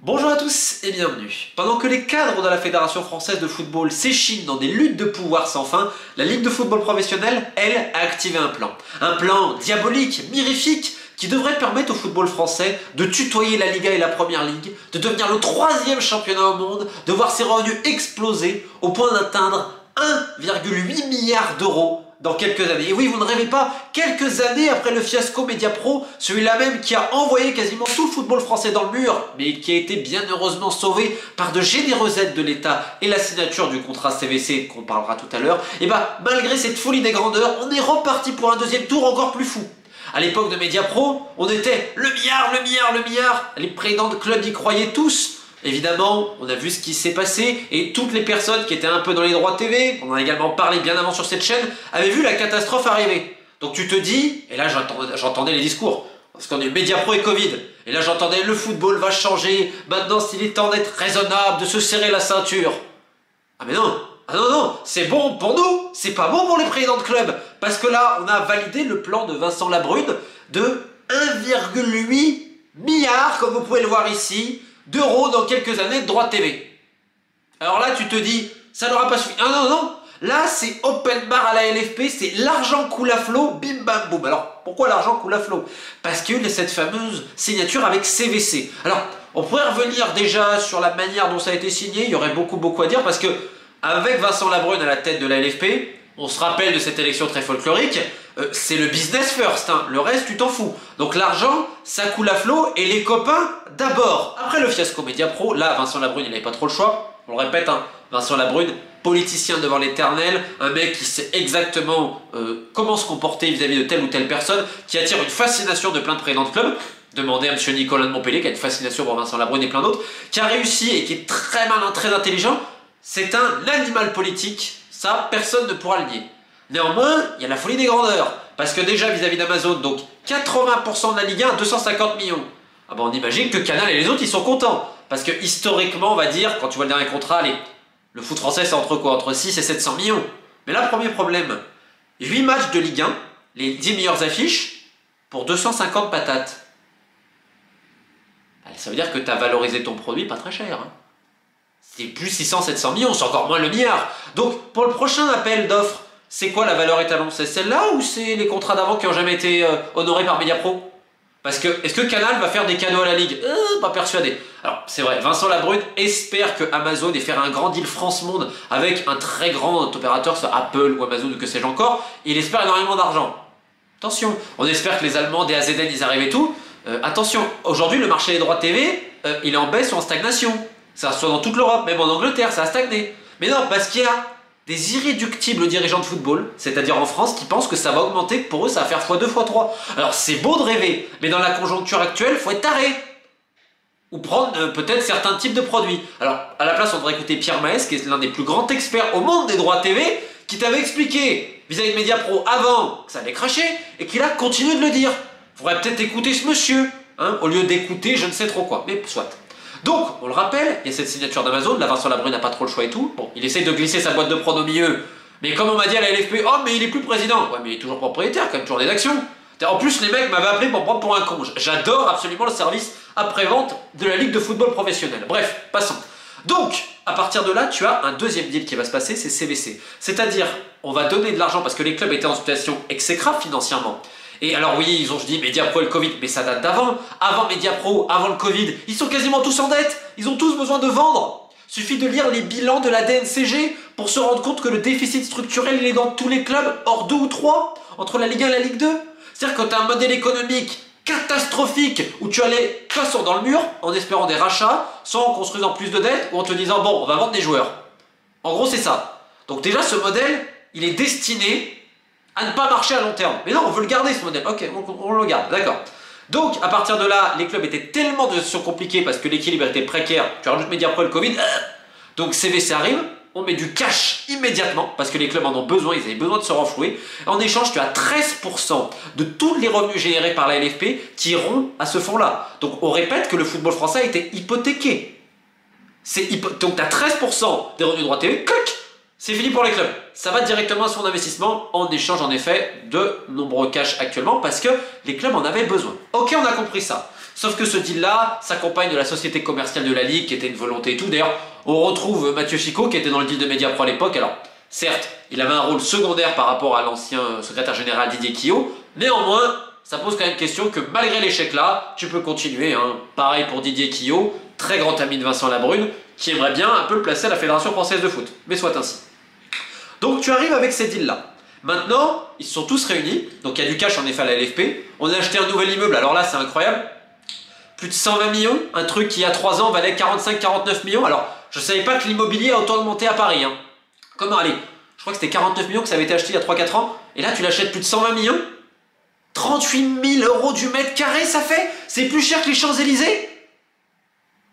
Bonjour à tous et bienvenue. Pendant que les cadres de la Fédération française de football s'échinent dans des luttes de pouvoir sans fin, la Ligue de football professionnel, elle, a activé un plan. Un plan diabolique, mirifique, qui devrait permettre au football français de tutoyer la Liga et la Première Ligue, de devenir le 3e championnat au monde, de voir ses revenus exploser au point d'atteindre 1,8 milliard d'euros dans quelques années. Et oui, vous ne rêvez pas, quelques années après le fiasco Mediapro, celui-là même qui a envoyé quasiment tout le football français dans le mur, mais qui a été bien heureusement sauvé par de généreuses aides de l'État et la signature du contrat CVC qu'on parlera tout à l'heure, et bah malgré cette folie des grandeurs, on est reparti pour un deuxième tour encore plus fou. À l'époque de Mediapro, on était le milliard, les présidents de clubs y croyaient tous. Évidemment, on a vu ce qui s'est passé et toutes les personnes qui étaient un peu dans les droits TV, on en a également parlé bien avant sur cette chaîne, avaient vu la catastrophe arriver. Donc tu te dis, et là j'entendais les discours, parce qu'on a eu Mediapro et Covid, et là j'entendais le football va changer, maintenant s'il est temps d'être raisonnable, de se serrer la ceinture. Ah mais non, non, c'est bon pour nous, c'est pas bon pour les présidents de club, parce que là on a validé le plan de Vincent Labrune de 1,8 milliard, comme vous pouvez le voir ici, d'euros dans quelques années de droits TV. Alors là, tu te dis, ça n'aura pas suffi. Ah non, là, c'est open bar à la LFP, c'est l'argent coule à flot, bim bam boum. Alors, pourquoi l'argent coule à flot? Parce qu'il y a cette fameuse signature avec CVC. Alors, on pourrait revenir déjà sur la manière dont ça a été signé, il y aurait beaucoup à dire, parce que avec Vincent Labrune à la tête de la LFP, on se rappelle de cette élection très folklorique, c'est le business first, hein. Le reste tu t'en fous. Donc l'argent, ça coule à flot et les copains d'abord. Après le fiasco Mediapro, là Vincent Labrune il n'avait pas trop le choix, on le répète, hein, Vincent Labrune, politicien devant l'éternel, un mec qui sait exactement comment se comporter vis-à-vis de telle ou telle personne, qui attire une fascination de plein de présidents de club. Demandez à M. Nicolas de Montpellier qui a une fascination pour Vincent Labrune et plein d'autres, qui a réussi et qui est très malin, très intelligent. C'est un animal politique, ça personne ne pourra le nier. Néanmoins, il y a la folie des grandeurs. Parce que déjà, vis-à-vis d'Amazon, donc 80% de la Ligue 1, 250 millions. Ah ben on imagine que Canal et les autres, ils sont contents. Parce que historiquement, on va dire, quand tu vois le dernier contrat, allez, le foot français, c'est entre quoi? Entre 6 et 700 millions. Mais là, premier problème, 8 matchs de Ligue 1, les 10 meilleures affiches, pour 250 patates. Ça veut dire que tu as valorisé ton produit pas très cher. Hein. C'est plus 600-700 millions, c'est encore moins le milliard. Donc, pour le prochain appel d'offres, c'est quoi la valeur étalon? C'est celle-là ou c'est les contrats d'avant qui n'ont jamais été honorés par Mediapro? Parce que, est-ce que Canal va faire des cadeaux à la Ligue? Pas persuadé. Alors, c'est vrai, Vincent Labrune espère que Amazon ait faire un grand deal France-Monde avec un très grand opérateur, soit Apple ou Amazon ou que sais-je encore. Il espère énormément d'argent. Attention, on espère que les Allemands des AZN, ils arrivent et tout. Attention, aujourd'hui, le marché des droits TV, il est en baisse ou en stagnation. Ça soit dans toute l'Europe, même en Angleterre, ça a stagné. Mais non, parce qu'il y a des irréductibles dirigeants de football, c'est-à-dire en France, qui pensent que ça va augmenter, que pour eux, ça va faire x2, x3. Alors c'est beau de rêver, mais dans la conjoncture actuelle, faut être taré. Ou prendre peut-être certains types de produits. Alors, à la place, on devrait écouter Pierre Maes, qui est l'un des plus grands experts au monde des droits TV, qui t'avait expliqué vis-à-vis de Mediapro avant que ça allait cracher, et qui là continue de le dire. Faudrait peut-être écouter ce monsieur, hein, au lieu d'écouter je ne sais trop quoi, mais soit. Donc, on le rappelle, il y a cette signature d'Amazon, là Vincent Labrune n'a pas trop le choix et tout. Bon, il essaye de glisser sa boîte de prod au milieu, mais comme on m'a dit à la LFP, oh mais il est plus président. Ouais, mais il est toujours propriétaire, quand même, toujours des actions. En plus, les mecs m'avaient appelé pour me prendre pour un con. J'adore absolument le service après-vente de la Ligue de football professionnel. Bref, passons. Donc, à partir de là, tu as un deuxième deal qui va se passer, c'est CVC. C'est-à-dire, on va donner de l'argent parce que les clubs étaient en situation exécrable financièrement. Et alors oui, ils ont dit Mediapro et le Covid, mais ça date d'avant. Avant Mediapro, avant le Covid, ils sont quasiment tous en dette. Ils ont tous besoin de vendre. Suffit de lire les bilans de la DNCG pour se rendre compte que le déficit structurel, il est dans tous les clubs, hors 2 ou 3, entre la Ligue 1 et la Ligue 2. C'est-à-dire que tu as un modèle économique catastrophique où tu allais soit dans le mur en espérant des rachats, soit en construisant plus de dettes ou en te disant bon, on va vendre des joueurs. En gros, c'est ça. Donc déjà, ce modèle, il est destiné à ne pas marcher à long terme. Mais non, on veut le garder ce modèle. Ok, on le garde, d'accord. Donc, à partir de là, les clubs étaient tellement de situations compliquées parce que l'équilibre était précaire. Tu rajoutes Mediapro et le Covid. Donc, CVC arrive, on met du cash immédiatement parce que les clubs en ont besoin, ils avaient besoin de se renflouer. En échange, tu as 13% de tous les revenus générés par la LFP qui iront à ce fonds-là. Donc, on répète que le football français a été hypothéqué. Donc, tu as 13% des revenus de droits TV, clic. C'est fini pour les clubs. Ça va directement à son investissement en échange en effet de nombreux cash actuellement parce que les clubs en avaient besoin. Ok, on a compris ça. Sauf que ce deal-là s'accompagne de la société commerciale de la Ligue, qui était une volonté et tout. D'ailleurs, on retrouve Mathieu Chicot, qui était dans le deal de Mediapro à l'époque. Alors, certes, il avait un rôle secondaire par rapport à l'ancien secrétaire général Didier Quillot. Néanmoins, ça pose quand même question que malgré l'échec là, tu peux continuer. Hein. Pareil pour Didier Quillot, très grand ami de Vincent Labrune, qui aimerait bien un peu le placer à la Fédération Française de Foot. Mais soit ainsi. Donc tu arrives avec ces deals-là. Maintenant, ils se sont tous réunis. Donc il y a du cash en effet à la LFP. On a acheté un nouvel immeuble. Alors là, c'est incroyable. Plus de 120 millions. Un truc qui, il y a 3 ans, valait 45-49 millions. Alors, je ne savais pas que l'immobilier a autant augmenté à Paris. Hein. Comment aller? Je crois que c'était 49 millions que ça avait été acheté il y a 3-4 ans. Et là, tu l'achètes plus de 120 millions. 38 000 euros du mètre carré, ça fait? C'est plus cher que les Champs-Élysées?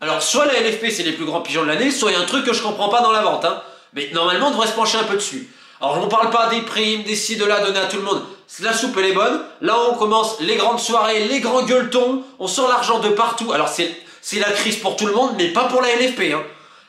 Alors, soit la LFP, c'est les plus grands pigeons de l'année, soit il y a un truc que je comprends pas dans la vente. Hein. Mais normalement, on devrait se pencher un peu dessus. Alors, je ne parle pas des primes, des ci, de là, données à tout le monde. La soupe, elle est bonne. Là, on commence les grandes soirées, les grands gueuletons. On sort l'argent de partout. Alors, c'est la crise pour tout le monde, mais pas pour la LFP. Hein.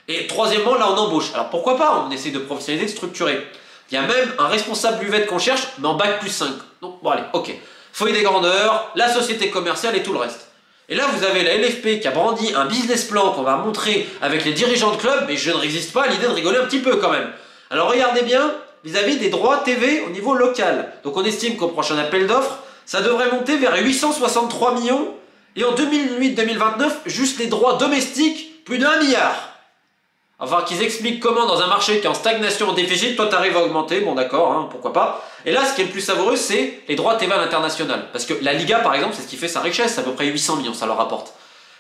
Et troisièmement, là, on embauche. Alors, pourquoi pas? On essaie de professionnaliser, de structurer. Il y a même un responsable buvette qu'on cherche, mais en bac plus 5. Donc, bon, allez, ok. Feuille des grandeurs, la société commerciale et tout le reste. Et là, vous avez la LFP qui a brandi un business plan qu'on va montrer avec les dirigeants de club, mais je ne résiste pas à l'idée de rigoler un petit peu quand même. Alors, regardez bien, vis-à-vis des droits TV au niveau local. Donc, on estime qu'au prochain appel d'offres, ça devrait monter vers 863 millions. Et en 2008-2029, juste les droits domestiques, plus d'1 milliard. Enfin, qu'ils expliquent comment, dans un marché qui est en stagnation, en déficit, toi t'arrives à augmenter, bon d'accord, hein, pourquoi pas. Et là, ce qui est le plus savoureux, c'est les droits TV à l'international. Parce que la Liga, par exemple, c'est ce qui fait sa richesse, c'est à peu près 800 millions, ça leur rapporte.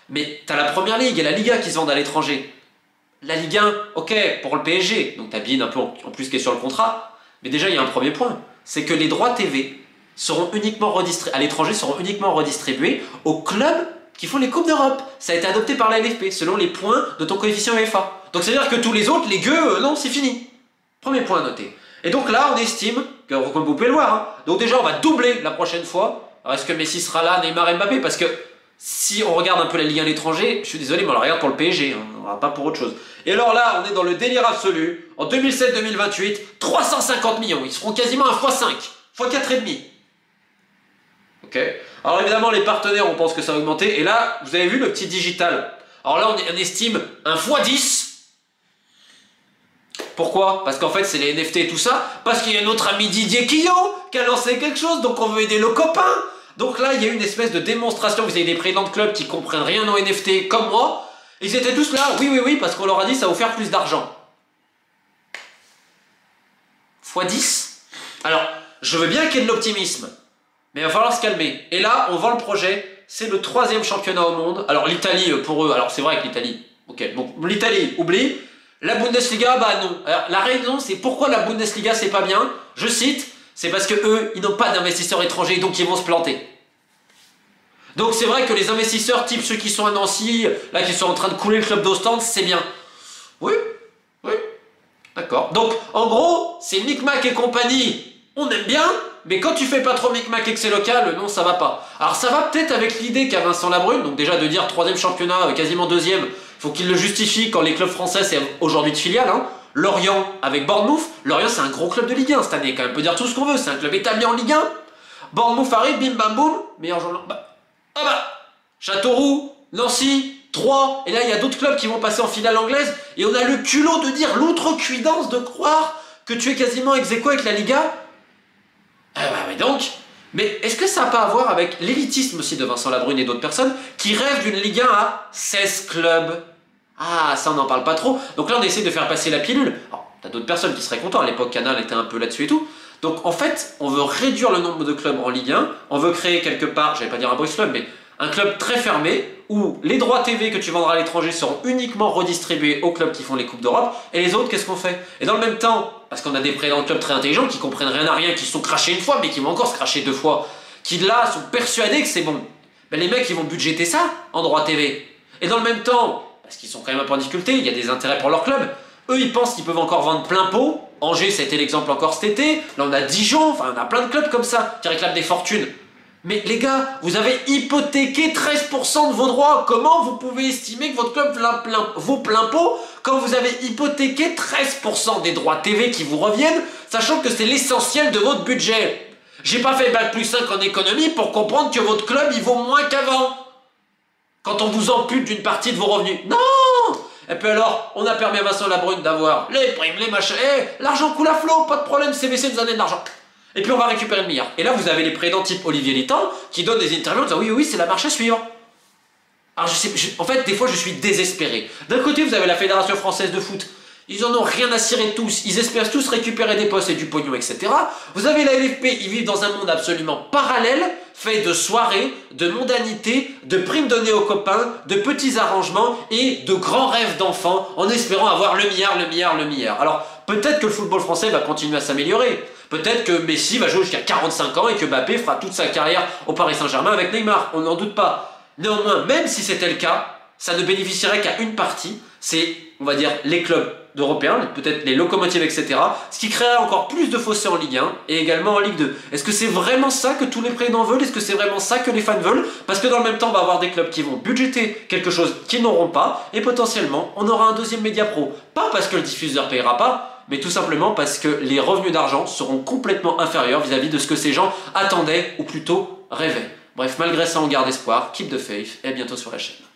Mais t'as la Première Ligue et la Liga qui se vendent à l'étranger. La Ligue 1, ok, pour le PSG, donc t'as BeIN un peu en plus qui est sur le contrat. Mais déjà, il y a un premier point, c'est que les droits TV seront uniquement redistribués, à l'étranger seront uniquement redistribués aux clubs qui font les Coupes d'Europe. Ça a été adopté par la LFP, selon les points de ton coefficient UEFA. Donc ça veut dire que tous les autres, les gueux, non, c'est fini. Premier point à noter. Et donc là, on estime, comme vous pouvez le voir, hein, donc déjà on va doubler la prochaine fois. Alors est-ce que Messi sera là, Neymar et Mbappé? Parce que si on regarde un peu la Ligue 1 à l'étranger, je suis désolé, mais on la regarde pour le PSG, hein, on va pas pour autre chose. Et alors là, on est dans le délire absolu. En 2007-2028, 350 millions. Ils seront quasiment à x5, x4,5. Ok. Alors évidemment, les partenaires, on pense que ça va augmenter. Et là, vous avez vu le petit digital. Alors là, on estime un x10. Pourquoi? Parce qu'en fait, c'est les NFT et tout ça. Parce qu'il y a notre ami Didier Quillot qui a lancé quelque chose, donc on veut aider le copain. Donc là, il y a eu une espèce de démonstration. Vous avez des présidents de clubs qui comprennent rien aux NFT comme moi. Ils étaient tous là, oui, parce qu'on leur a dit ça va vous faire plus d'argent. x10. Alors, je veux bien qu'il y ait de l'optimisme, mais il va falloir se calmer. Et là, on vend le projet. C'est le 3e championnat au monde. Alors l'Italie, pour eux, alors c'est vrai que l'Italie, ok, donc l'Italie, oublie. La Bundesliga, bah non. Alors, la raison, c'est pourquoi la Bundesliga, c'est pas bien. Je cite, c'est parce que eux, ils n'ont pas d'investisseurs étrangers, donc ils vont se planter. Donc c'est vrai que les investisseurs, type ceux qui sont à Nancy, là, qui sont en train de couler le club d'Ostende, c'est bien. Oui, d'accord. Donc, en gros, c'est Micmac et compagnie, on aime bien, mais quand tu fais pas trop Micmac et que c'est local, non, ça va pas. Alors ça va peut-être avec l'idée qu'a Vincent Labrune, donc déjà de dire 3e championnat, quasiment 2e, faut qu'il le justifie quand les clubs français, c'est aujourd'hui de filiale, hein. Lorient avec Bournemouth. Lorient, c'est un gros club de Ligue 1 cette année, quand même. On peut dire tout ce qu'on veut, c'est un club établi en Ligue 1. Bournemouth arrive, bim bam boum, meilleur joueur. Châteauroux, Nancy, Troyes, et là il y a d'autres clubs qui vont passer en finale anglaise, et on a le culot de dire l'outrecuidance de croire que tu es quasiment ex aequo avec la Liga. Mais donc, mais est-ce que ça n'a pas à voir avec l'élitisme aussi de Vincent Labrune et d'autres personnes qui rêvent d'une Ligue 1 à 16 clubs? Ah, ça on n'en parle pas trop. Donc là on essaie de faire passer la pilule. Alors, t'as d'autres personnes qui seraient contents, à l'époque Canal était un peu là-dessus et tout. Donc en fait, on veut réduire le nombre de clubs en Ligue 1, on veut créer quelque part, j'allais pas dire un boys club, mais un club très fermé, où les droits TV que tu vendras à l'étranger seront uniquement redistribués aux clubs qui font les Coupes d'Europe, et les autres, qu'est-ce qu'on fait? Et dans le même temps, parce qu'on a des présidents de clubs très intelligents qui comprennent rien à rien, qui se sont crachés une fois, mais qui vont encore se cracher 2 fois, qui là sont persuadés que c'est bon. Ben, les mecs, ils vont budgéter ça en droits TV. Et dans le même temps, parce qu'ils sont quand même un peu en difficulté, il y a des intérêts pour leur club, eux, ils pensent qu'ils peuvent encore vendre plein pot. Angers, c'était l'exemple encore cet été, là on a Dijon, enfin on a plein de clubs comme ça, qui réclament des fortunes. Mais les gars, vous avez hypothéqué 13% de vos droits. Comment vous pouvez estimer que votre club vaut plein pot quand vous avez hypothéqué 13% des droits TV qui vous reviennent, sachant que c'est l'essentiel de votre budget? J'ai pas fait bac plus 5 en économie pour comprendre que votre club il vaut moins qu'avant. quand on vous ampute d'une partie de vos revenus. Non! Et puis alors, on a permis à Vincent Labrune d'avoir les primes, les machins. L'argent coule à flot, pas de problème, CVC nous en donne de l'argent. Et puis on va récupérer le milliard. Et là, vous avez les présidents type Olivier Létang qui donnent des interviews en disant oui, c'est la marche à suivre. Alors en fait, des fois, je suis désespéré. D'un côté, vous avez la Fédération Française de Foot. Ils en ont rien à cirer tous. Ils espèrent tous récupérer des postes et du pognon, etc. Vous avez la LFP, ils vivent dans un monde absolument parallèle, fait de soirées, de mondanité, de primes données aux copains, de petits arrangements et de grands rêves d'enfants en espérant avoir le milliard, le milliard, le milliard. Alors, peut-être que le football français va continuer à s'améliorer. Peut-être que Messi va jouer jusqu'à 45 ans et que Mbappé fera toute sa carrière au Paris Saint-Germain avec Neymar. On n'en doute pas. Néanmoins, même si c'était le cas, ça ne bénéficierait qu'à une partie. C'est, on va dire, les clubs européens, peut-être les locomotives, etc. Ce qui créerait encore plus de fossés en Ligue 1 et également en Ligue 2. Est-ce que c'est vraiment ça que tous les présidents veulent? Est-ce que c'est vraiment ça que les fans veulent? Parce que dans le même temps, on va avoir des clubs qui vont budgéter quelque chose qu'ils n'auront pas et potentiellement, on aura un deuxième média pro. Pas parce que le diffuseur payera pas, mais tout simplement parce que les revenus d'argent seront complètement inférieurs vis-à-vis de ce que ces gens attendaient ou plutôt rêvaient. Bref, malgré ça, on garde espoir, keep the faith et à bientôt sur la chaîne.